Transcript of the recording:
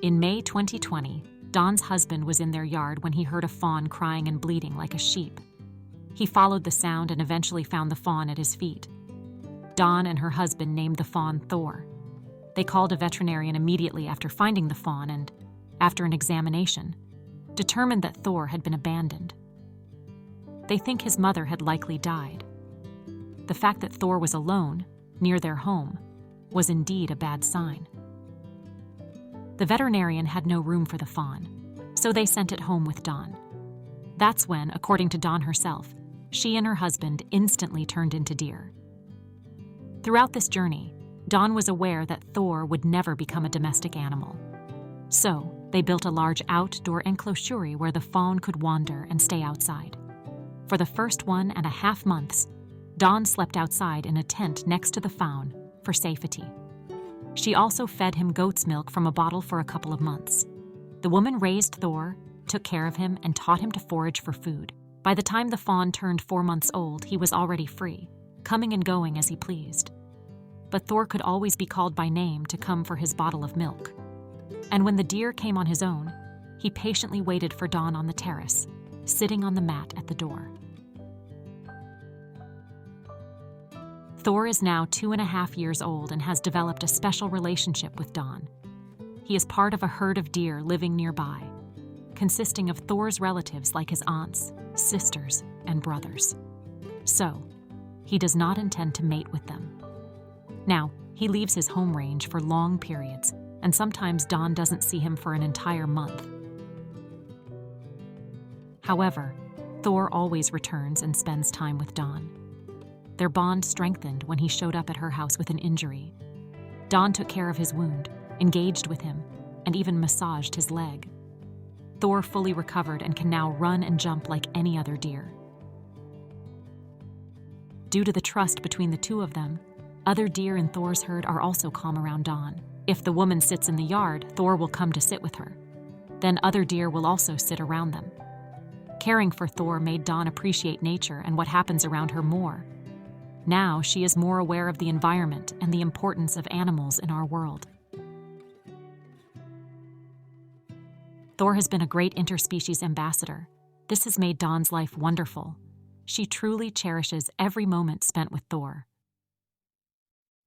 In May 2020, Dawn's husband was in their yard when he heard a fawn crying and bleating like a sheep. He followed the sound and eventually found the fawn at his feet. Dawn and her husband named the fawn Thor. They called a veterinarian immediately after finding the fawn and, after an examination, determined that Thor had been abandoned. They think his mother had likely died. The fact that Thor was alone, near their home, was indeed a bad sign. The veterinarian had no room for the fawn, so they sent it home with Dawn. That's when, according to Dawn herself, she and her husband instantly turned into deer. Throughout this journey, Dawn was aware that Thor would never become a domestic animal. So, they built a large outdoor enclosure where the fawn could wander and stay outside. For the first 1.5 months, Dawn slept outside in a tent next to the fawn for safety. She also fed him goat's milk from a bottle for a couple of months. The woman raised Thor, took care of him, and taught him to forage for food. By the time the fawn turned 4 months old, he was already free, coming and going as he pleased. But Thor could always be called by name to come for his bottle of milk. And when the deer came on his own, he patiently waited for Dawn on the terrace, sitting on the mat at the door. Thor is now 2.5 years old and has developed a special relationship with Dawn. He is part of a herd of deer living nearby, consisting of Thor's relatives like his aunts, sisters, and brothers. So, he does not intend to mate with them. Now, he leaves his home range for long periods, and sometimes Dawn doesn't see him for an entire month. However, Thor always returns and spends time with Dawn. Their bond strengthened when he showed up at her house with an injury. Dawn took care of his wound, engaged with him, and even massaged his leg. Thor fully recovered and can now run and jump like any other deer. Due to the trust between the two of them, other deer in Thor's herd are also calm around Dawn. If the woman sits in the yard, Thor will come to sit with her. Then other deer will also sit around them. Caring for Thor made Dawn appreciate nature and what happens around her more. Now she is more aware of the environment and the importance of animals in our world. Thor has been a great interspecies ambassador. This has made Dawn's life wonderful. She truly cherishes every moment spent with Thor.